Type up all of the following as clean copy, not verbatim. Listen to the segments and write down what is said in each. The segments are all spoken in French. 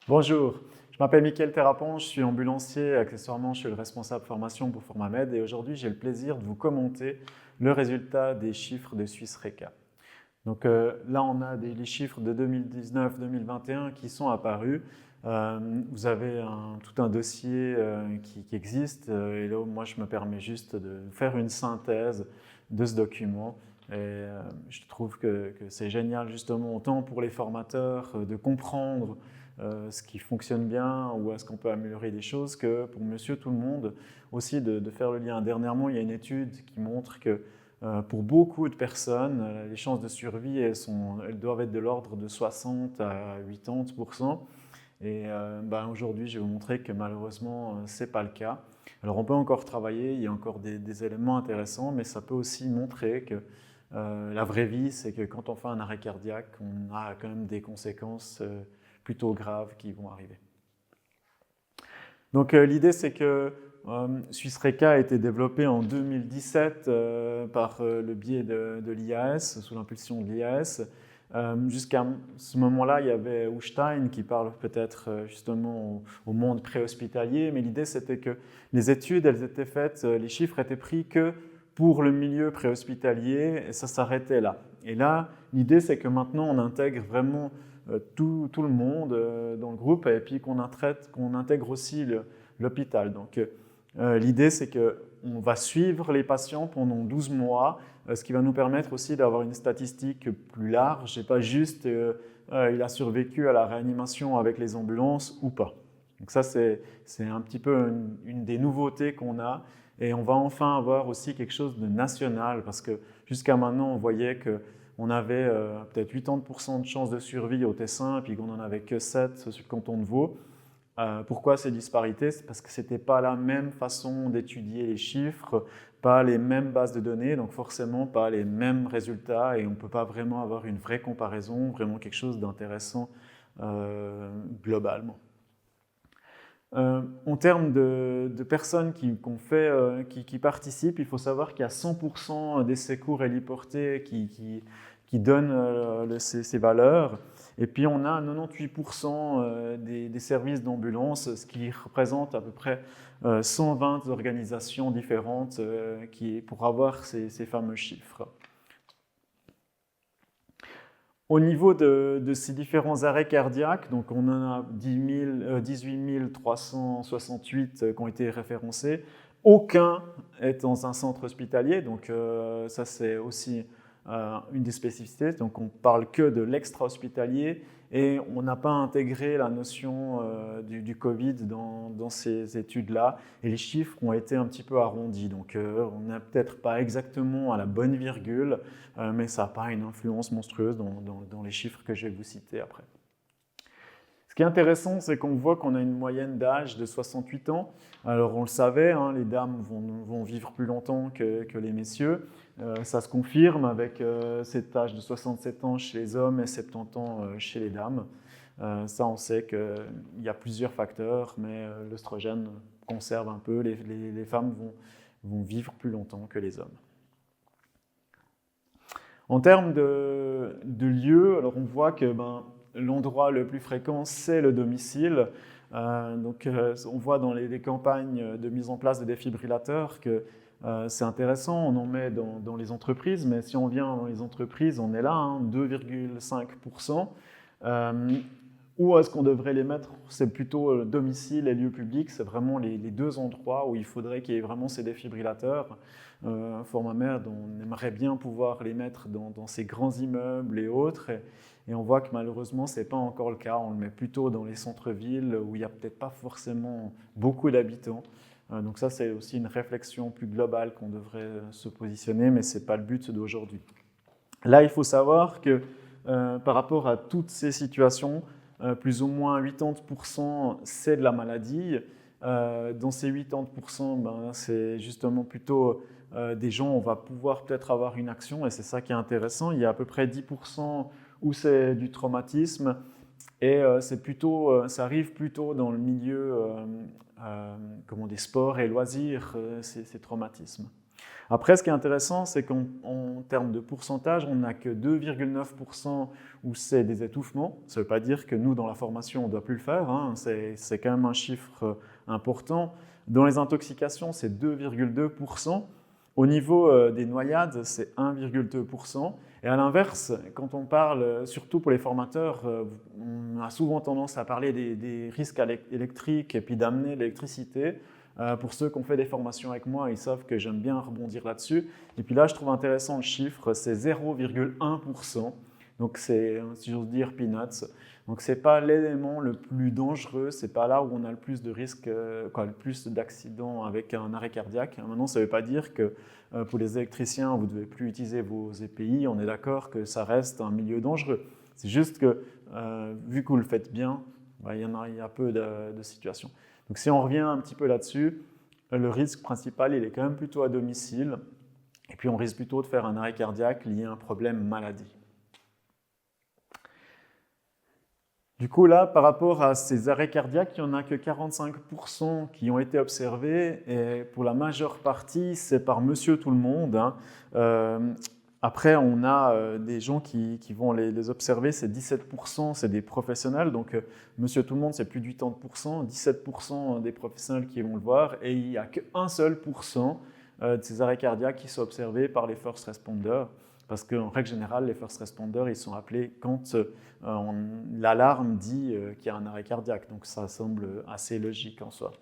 Bonjour, je m'appelle Mickaël Terrapon, je suis ambulancier, accessoirement je suis le responsable formation pour Formamed et aujourd'hui j'ai le plaisir de vous commenter le résultat des chiffres de Suisse Reca. Donc là on a les chiffres de 2019-2021 qui sont apparus. Vous avez tout un dossier qui existe et là moi je me permets juste de faire une synthèse de ce document. Et je trouve que c'est génial justement autant pour les formateurs de comprendre ce qui fonctionne bien ou est-ce qu'on peut améliorer des choses que pour monsieur tout le monde aussi de faire le lien. Dernièrement, il y a une étude qui montre que pour beaucoup de personnes, les chances de survie elles doivent être de l'ordre de 60 à 80%. Et aujourd'hui, je vais vous montrer que malheureusement, ce n'est pas le cas. Alors on peut encore travailler, il y a encore des éléments intéressants, mais ça peut aussi montrer que la vraie vie, c'est que quand on fait un arrêt cardiaque, on a quand même des conséquences plutôt graves qui vont arriver. Donc l'idée, c'est que Suisse Reca a été développé en 2017 par le biais de l'IAS, sous l'impulsion de l'IAS. Jusqu'à ce moment-là, il y avait Ustein qui parle peut-être justement au monde préhospitalier, mais l'idée c'était que les études, elles étaient faites, les chiffres étaient pris que pour le milieu préhospitalier et ça s'arrêtait là. Et là, l'idée c'est que maintenant on intègre vraiment tout le monde dans le groupe et puis qu'on intègre aussi l'hôpital. Donc l'idée c'est qu'on va suivre les patients pendant 12 mois, ce qui va nous permettre aussi d'avoir une statistique plus large et pas juste il a survécu à la réanimation avec les ambulances ou pas. Donc ça c'est un petit peu une des nouveautés qu'on a et on va enfin avoir aussi quelque chose de national parce que jusqu'à maintenant on voyait qu'on avait peut-être 80% de chances de survie au Tessin et puis qu'on n'en avait que 7 sur le canton de Vaud. Pourquoi ces disparités? C'est parce que ce n'était pas la même façon d'étudier les chiffres, pas les mêmes bases de données, donc forcément pas les mêmes résultats et on ne peut pas vraiment avoir une vraie comparaison, vraiment quelque chose d'intéressant globalement. En termes de personnes qui participent, il faut savoir qu'il y a 100% des secours héliportés qui donnent ces valeurs. Et puis on a 98% des services d'ambulance, ce qui représente à peu près 120 organisations différentes pour avoir ces fameux chiffres. Au niveau de ces différents arrêts cardiaques, donc on en a 18 368 qui ont été référencés. Aucun est dans un centre hospitalier, donc ça c'est aussi une des spécificités. Donc on parle que de l'extra-hospitalier et on n'a pas intégré la notion du Covid dans ces études-là. Et les chiffres ont été un petit peu arrondis, donc on n'a peut-être pas exactement à la bonne virgule, mais ça n'a pas une influence monstrueuse dans les chiffres que je vais vous citer après. Ce qui est intéressant, c'est qu'on voit qu'on a une moyenne d'âge de 68 ans. Alors on le savait, hein, les dames vont vivre plus longtemps que les messieurs. Ça se confirme avec cet âge de 67 ans chez les hommes et 70 ans chez les dames. Ça, on sait qu'il y a plusieurs facteurs, mais l'œstrogène conserve un peu. Les femmes vont vivre plus longtemps que les hommes. En termes de lieu, alors on voit que l'endroit le plus fréquent, c'est le domicile. On voit dans les campagnes de mise en place de défibrillateurs que c'est intéressant, on en met dans les entreprises, mais si on vient dans les entreprises, on est là, hein, 2,5%. Où est-ce qu'on devrait les mettre? C'est plutôt le domicile et lieu public, c'est vraiment les deux endroits où il faudrait qu'il y ait vraiment ces défibrillateurs. Formamed, on aimerait bien pouvoir les mettre dans ces grands immeubles et autres, et on voit que malheureusement, ce n'est pas encore le cas. On le met plutôt dans les centres-villes où il n'y a peut-être pas forcément beaucoup d'habitants. Donc ça, c'est aussi une réflexion plus globale qu'on devrait se positionner, mais ce n'est pas le but d'aujourd'hui. Là, il faut savoir que par rapport à toutes ces situations, plus ou moins 80% c'est de la maladie. Dans ces 80%, c'est justement plutôt des gens où on va pouvoir peut-être avoir une action, et c'est ça qui est intéressant. Il y a à peu près 10% où c'est du traumatisme, et ça arrive plutôt dans le milieu des sports et loisirs, ces traumatismes. Après, ce qui est intéressant, c'est qu'en termes de pourcentage, on n'a que 2,9% où c'est des étouffements. Ça ne veut pas dire que nous, dans la formation, on ne doit plus le faire, hein. C'est quand même un chiffre important. Dans les intoxications, c'est 2,2%. Au niveau des noyades, c'est 1,2%. Et à l'inverse, quand on parle, surtout pour les formateurs, on a souvent tendance à parler des risques électriques et puis d'amener l'électricité. Pour ceux qui ont fait des formations avec moi, ils savent que j'aime bien rebondir là-dessus. Et puis là, je trouve intéressant le chiffre, c'est 0,1%. Donc c'est, si j'ose dire, peanuts. Donc c'est pas l'élément le plus dangereux, c'est pas là où on a le plus de risques, le plus d'accidents avec un arrêt cardiaque. Maintenant, ça ne veut pas dire que pour les électriciens, vous ne devez plus utiliser vos EPI. On est d'accord que ça reste un milieu dangereux. C'est juste que, vu que vous le faites bien, il y a peu de situations. Donc si on revient un petit peu là-dessus, le risque principal, il est quand même plutôt à domicile. Et puis on risque plutôt de faire un arrêt cardiaque lié à un problème maladie. Du coup, là, par rapport à ces arrêts cardiaques, il n'y en a que 45% qui ont été observés. Et pour la majeure partie, c'est par monsieur tout le monde, hein. Après, on a des gens qui vont les observer, c'est 17%, c'est des professionnels. Donc, monsieur tout le monde, c'est plus de 80%, 17% des professionnels qui vont le voir. Et il n'y a qu'un seul pourcent de ces arrêts cardiaques qui sont observés par les first responders. Parce qu'en règle générale, les first responders, ils sont appelés quand l'alarme dit qu'il y a un arrêt cardiaque. Donc, ça semble assez logique en soi.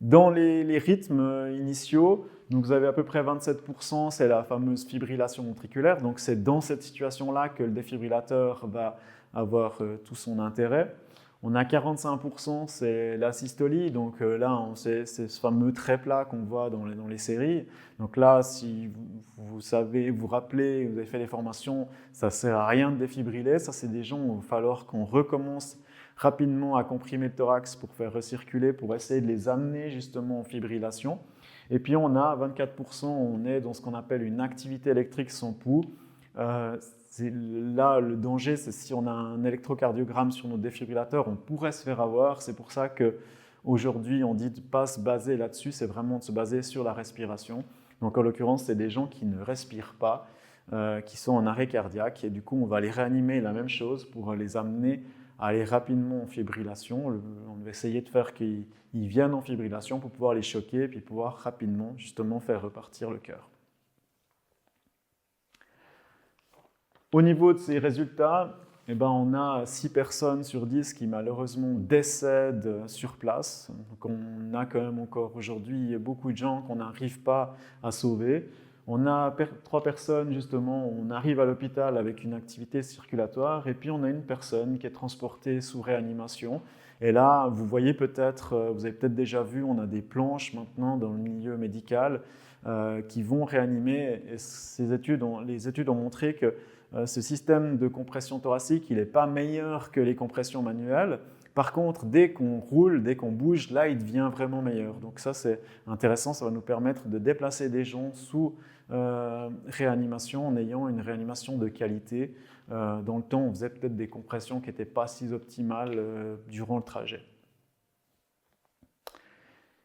Dans les rythmes initiaux, donc vous avez à peu près 27%, c'est la fameuse fibrillation ventriculaire. Donc c'est dans cette situation-là que le défibrillateur va avoir tout son intérêt. On a 45%, c'est la systolie. Donc là, c'est ce fameux trait plat qu'on voit dans les séries. Donc là, si vous savez, vous rappelez, vous avez fait des formations, ça ne sert à rien de défibriller. Ça, c'est des gens où il va falloir qu'on recommence rapidement à comprimer le thorax pour faire recirculer, pour essayer de les amener justement en fibrillation. Et puis on a 24%, on est dans ce qu'on appelle une activité électrique sans pouls. Là, le danger, c'est si on a un électrocardiogramme sur notre défibrillateur, on pourrait se faire avoir. C'est pour ça qu'aujourd'hui, on dit de ne pas se baser là-dessus, c'est vraiment de se baser sur la respiration. Donc en l'occurrence, c'est des gens qui ne respirent pas, qui sont en arrêt cardiaque. Et du coup, on va les réanimer, la même chose, pour les amener à aller rapidement en fibrillation. On va essayer de faire qu'ils viennent en fibrillation pour pouvoir les choquer et puis pouvoir rapidement justement faire repartir le cœur. Au niveau de ces résultats, on a 6 personnes sur 10 qui malheureusement décèdent sur place. Donc on a quand même encore aujourd'hui beaucoup de gens qu'on n'arrive pas à sauver. On a 3 personnes, justement, on arrive à l'hôpital avec une activité circulatoire et puis on a une personne qui est transportée sous réanimation. Et là, vous voyez peut-être, vous avez peut-être déjà vu, on a des planches maintenant dans le milieu médical qui vont réanimer. Et les études ont montré que ce système de compression thoracique, il n'est pas meilleur que les compressions manuelles. Par contre, dès qu'on roule, dès qu'on bouge, là, il devient vraiment meilleur. Donc ça, c'est intéressant, ça va nous permettre de déplacer des gens sous réanimation en ayant une réanimation de qualité. Dans le temps, on faisait peut-être des compressions qui n'étaient pas si optimales durant le trajet.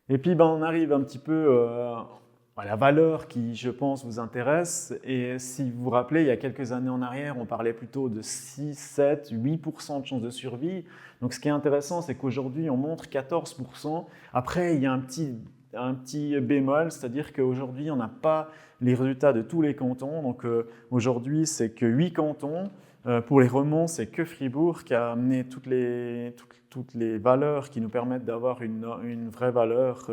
Et puis, on arrive un petit peu à la valeur qui, je pense, vous intéresse. Et si vous vous rappelez, il y a quelques années en arrière, on parlait plutôt de 6, 7, 8% de chances de survie. Donc ce qui est intéressant, c'est qu'aujourd'hui, on montre 14%. Après, il y a un petit bémol, c'est-à-dire qu'aujourd'hui, on n'a pas les résultats de tous les cantons. Donc aujourd'hui, c'est que 8 cantons. Pour les Romans, c'est que Fribourg qui a amené toutes les valeurs qui nous permettent d'avoir une vraie valeur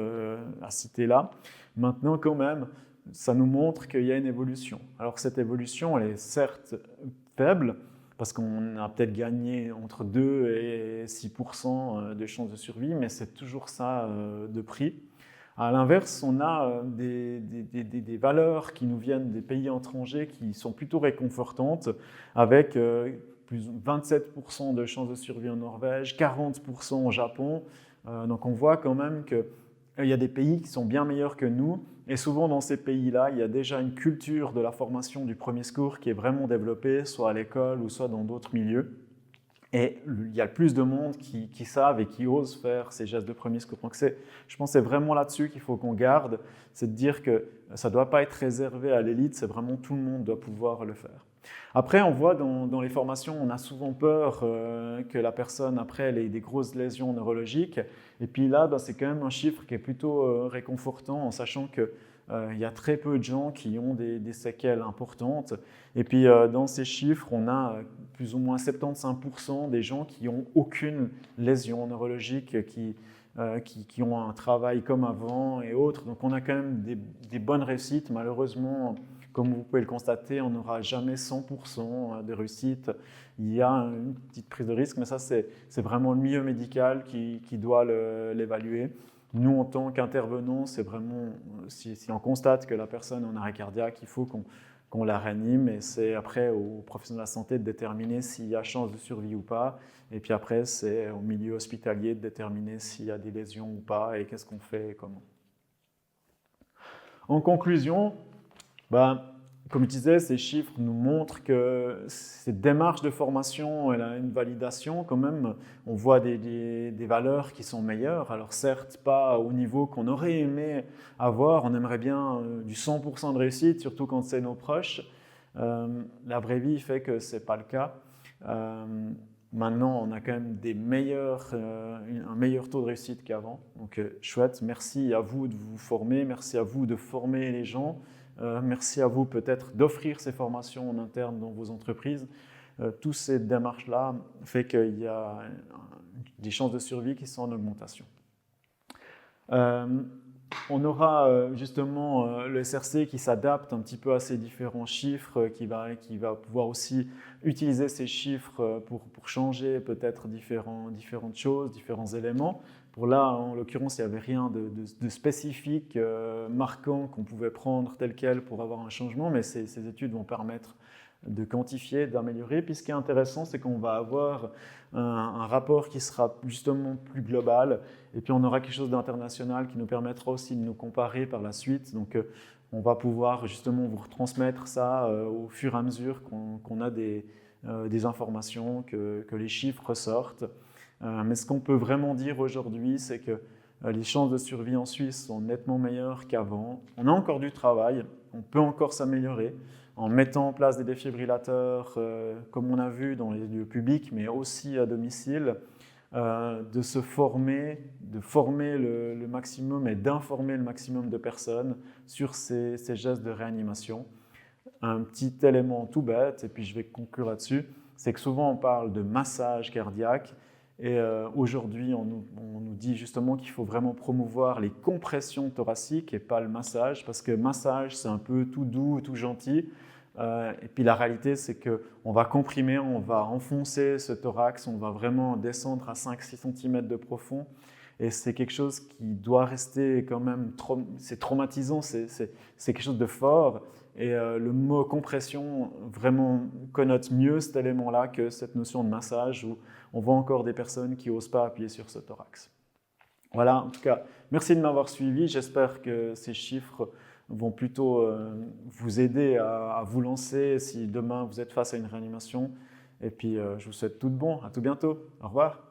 à citer là. Maintenant, quand même, ça nous montre qu'il y a une évolution. Alors cette évolution, elle est certes faible, parce qu'on a peut-être gagné entre 2 et 6% de chances de survie, mais c'est toujours ça de prix. À l'inverse, on a des valeurs qui nous viennent des pays étrangers qui sont plutôt réconfortantes, avec plus de 27% de chances de survie en Norvège, 40% au Japon. Donc on voit quand même qu'il y a des pays qui sont bien meilleurs que nous. Et souvent dans ces pays-là, il y a déjà une culture de la formation du premier secours qui est vraiment développée, soit à l'école ou soit dans d'autres milieux. Et il y a plus de monde qui savent et qui osent faire ces gestes de premier secours. Donc je pense que c'est vraiment là-dessus qu'il faut qu'on garde, c'est de dire que ça ne doit pas être réservé à l'élite, c'est vraiment tout le monde doit pouvoir le faire. Après, on voit dans les formations, on a souvent peur que la personne, après, elle ait des grosses lésions neurologiques. Et puis là, c'est quand même un chiffre qui est plutôt réconfortant en sachant que il y a très peu de gens qui ont des séquelles importantes. Et puis dans ces chiffres, on a plus ou moins 75% des gens qui n'ont aucune lésion neurologique, qui ont un travail comme avant et autres. Donc on a quand même des bonnes réussites. Malheureusement, comme vous pouvez le constater, on n'aura jamais 100% de réussite. Il y a une petite prise de risque, mais ça c'est vraiment le milieu médical qui doit l'évaluer. Nous, en tant qu'intervenants, c'est vraiment, si on constate que la personne est en arrêt cardiaque, il faut qu'on la réanime et c'est après aux professionnels de la santé de déterminer s'il y a chance de survie ou pas. Et puis après, c'est au milieu hospitalier de déterminer s'il y a des lésions ou pas et qu'est-ce qu'on fait et comment. En conclusion, comme je disais, ces chiffres nous montrent que cette démarche de formation, elle a une validation quand même. On voit des valeurs qui sont meilleures. Alors certes, pas au niveau qu'on aurait aimé avoir. On aimerait bien du 100% de réussite, surtout quand c'est nos proches. La vraie vie fait que ce n'est pas le cas. Maintenant, on a quand même un meilleur taux de réussite qu'avant. Donc chouette, merci à vous de vous former, merci à vous de former les gens. Merci à vous peut-être d'offrir ces formations en interne dans vos entreprises. Toutes ces démarches-là font qu'il y a des chances de survie qui sont en augmentation. On aura justement le SRC qui s'adapte un petit peu à ces différents chiffres, qui va pouvoir aussi utiliser ces chiffres pour changer peut-être différentes choses, différents éléments. Pour là, en l'occurrence, il n'y avait rien de spécifique, marquant qu'on pouvait prendre tel quel pour avoir un changement, mais ces études vont permettre de quantifier, d'améliorer. Puis ce qui est intéressant, c'est qu'on va avoir un rapport qui sera justement plus global, et puis on aura quelque chose d'international qui nous permettra aussi de nous comparer par la suite. Donc on va pouvoir justement vous retransmettre ça au fur et à mesure qu'on a des informations, que les chiffres ressortent. Mais ce qu'on peut vraiment dire aujourd'hui, c'est que les chances de survie en Suisse sont nettement meilleures qu'avant. On a encore du travail, on peut encore s'améliorer en mettant en place des défibrillateurs, comme on a vu dans les lieux publics, mais aussi à domicile, de se former, de former le maximum et d'informer le maximum de personnes sur ces gestes de réanimation. Un petit élément tout bête, et puis je vais conclure là-dessus, c'est que souvent on parle de massage cardiaque, et aujourd'hui on nous dit justement qu'il faut vraiment promouvoir les compressions thoraciques et pas le massage, parce que massage c'est un peu tout doux, tout gentil, et puis la réalité c'est qu'on va comprimer, on va enfoncer ce thorax, on va vraiment descendre à 5-6 cm de profond, et c'est quelque chose qui doit rester quand même, c'est traumatisant, c'est quelque chose de fort. Et le mot compression vraiment connote mieux cet élément-là que cette notion de massage où on voit encore des personnes qui n'osent pas appuyer sur ce thorax. Voilà, en tout cas, merci de m'avoir suivi. J'espère que ces chiffres vont plutôt vous aider à vous lancer si demain vous êtes face à une réanimation. Et puis, je vous souhaite tout de bon. À tout bientôt. Au revoir.